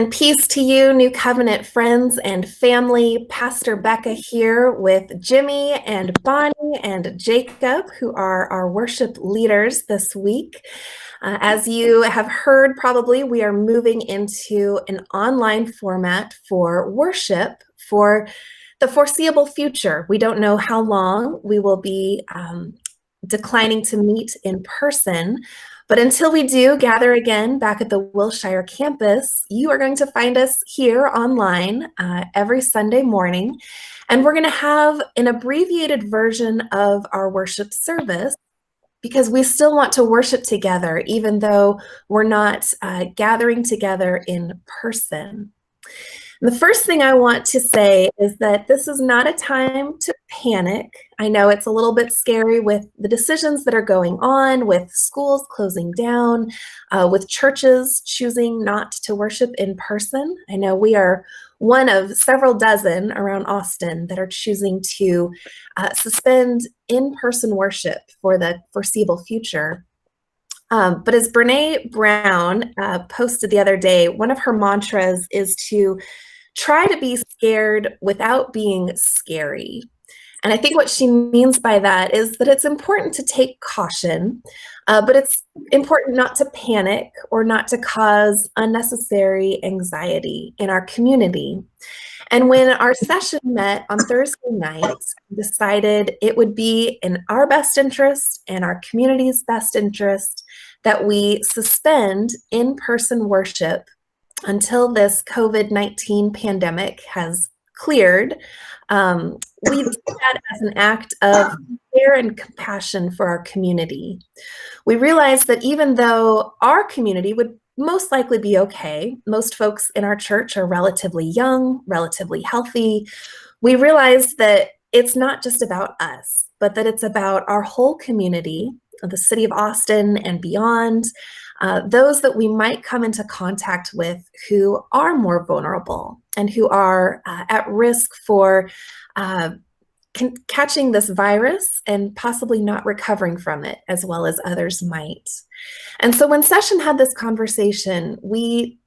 And peace to you, New Covenant friends and family. Pastor Becca here with Jimmy and Bonnie and Jacob, who are our worship leaders this week. As you have heard, probably, we are moving into an online format for worship for the foreseeable future. We don't know how long we will be declining to meet in person. But until we do gather again back at the Wilshire campus, you are going to find us here online every Sunday morning. And we're going to have an abbreviated version of our worship service because we still want to worship together, even though we're not gathering together in person. The first thing I want to say is that this is not a time to panic. I know it's a little bit scary with the decisions that are going on, with schools closing down, with churches choosing not to worship in person. I know we are one of several dozen around Austin that are choosing to suspend in-person worship for the foreseeable future. But as Brene Brown posted the other day, one of her mantras is to try to be scared without being scary. And I think what she means by that is that it's important to take caution, but it's important not to panic or not to cause unnecessary anxiety in our community. And when our session met on Thursday night, we decided it would be in our best interest and our community's best interest that we suspend in-person worship until this COVID-19 pandemic has cleared. We did that as an act of care and compassion for our community. We realized that even though our community would most likely be okay, most folks in our church are relatively young, relatively healthy, we realized that it's not just about us, but that it's about our whole community, the city of Austin and beyond, those that we might come into contact with who are more vulnerable and who are at risk for catching this virus and possibly not recovering from it as well as others might. And so when Session had this conversation, we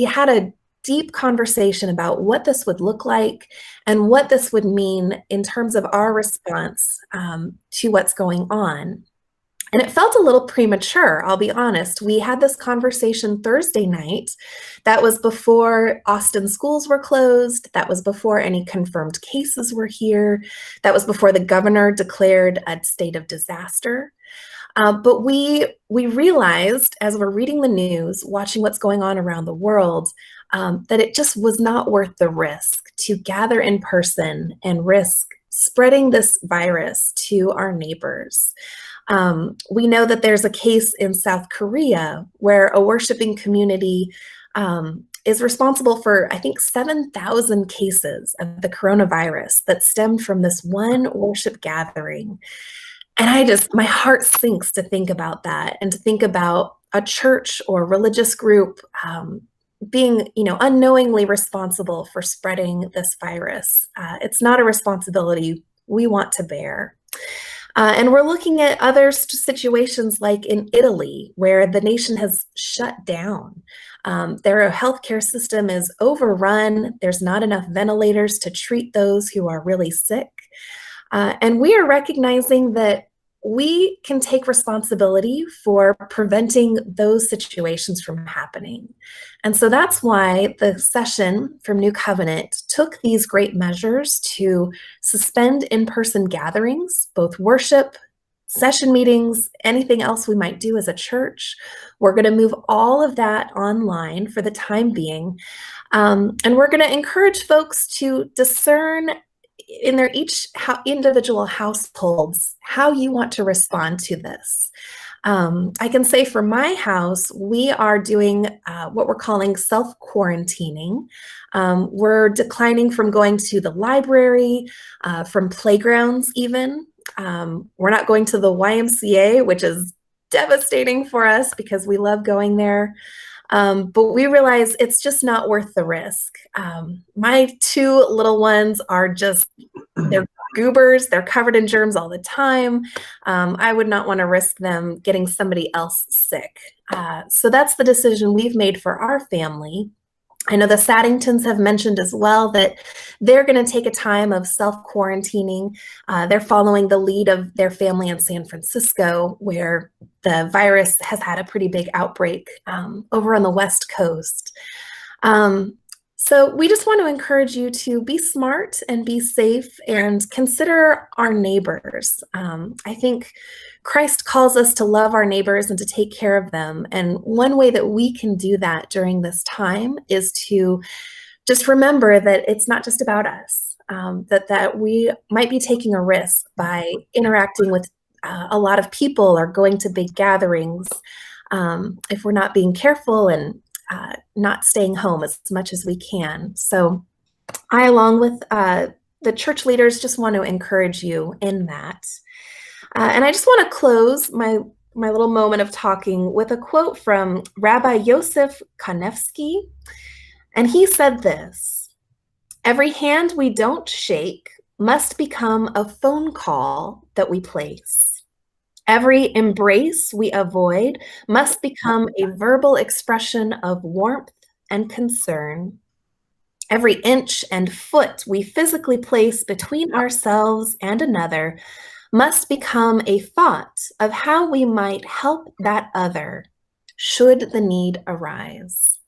had a deep conversation about what this would look like and what this would mean in terms of our response to what's going on. And it felt a little premature, I'll be honest. We had this conversation Thursday night. That was before Austin schools were closed. That was before any confirmed cases were here. That was before the governor declared a state of disaster. But we realized as we're reading the news, watching what's going on around the world, that it just was not worth the risk to gather in person and risk spreading this virus to our neighbors. We know that there's a case in South Korea where a worshiping community is responsible for, I think, 7,000 cases of the coronavirus that stemmed from this one worship gathering. And my heart sinks to think about that and to think about a church or religious group being, unknowingly responsible for spreading this virus. It's not a responsibility we want to bear. And we're looking at other situations like in Italy, where the nation has shut down. Their healthcare system is overrun. There's not enough ventilators to treat those who are really sick. And we are recognizing that we can take responsibility for preventing those situations from happening. And so that's why the session from New Covenant took these great measures to suspend in-person gatherings, both worship, session meetings, anything else we might do as a church. We're going to move all of that online for the time being. And we're going to encourage folks to discern in their individual households how you want to respond to this. I can say for my house, we are doing what we're calling self-quarantining. We're declining from going to the library, from playgrounds even. We're not going to the YMCA, which is devastating for us because we love going there. But we realize it's just not worth the risk. My two little ones are they're goobers. They're covered in germs all the time. I would not want to risk them getting somebody else sick. So that's the decision we've made for our family. I know the Saddingtons have mentioned as well that they're going to take a time of self-quarantining. They're following the lead of their family in San Francisco, where the virus has had a pretty big outbreak over on the West Coast. So we just want to encourage you to be smart and be safe and consider our neighbors. I think Christ calls us to love our neighbors and to take care of them. And one way that we can do that during this time is to just remember that it's not just about us, that we might be taking a risk by interacting with a lot of people or going to big gatherings if we're not being careful and not staying home as much as we can. So I, along with the church leaders, just want to encourage you in that. And I just want to close my little moment of talking with a quote from Rabbi Yosef Kanevsky. And he said this: "Every hand we don't shake must become a phone call that we place. Every embrace we avoid must become a verbal expression of warmth and concern. Every inch and foot we physically place between ourselves and another must become a thought of how we might help that other, should the need arise."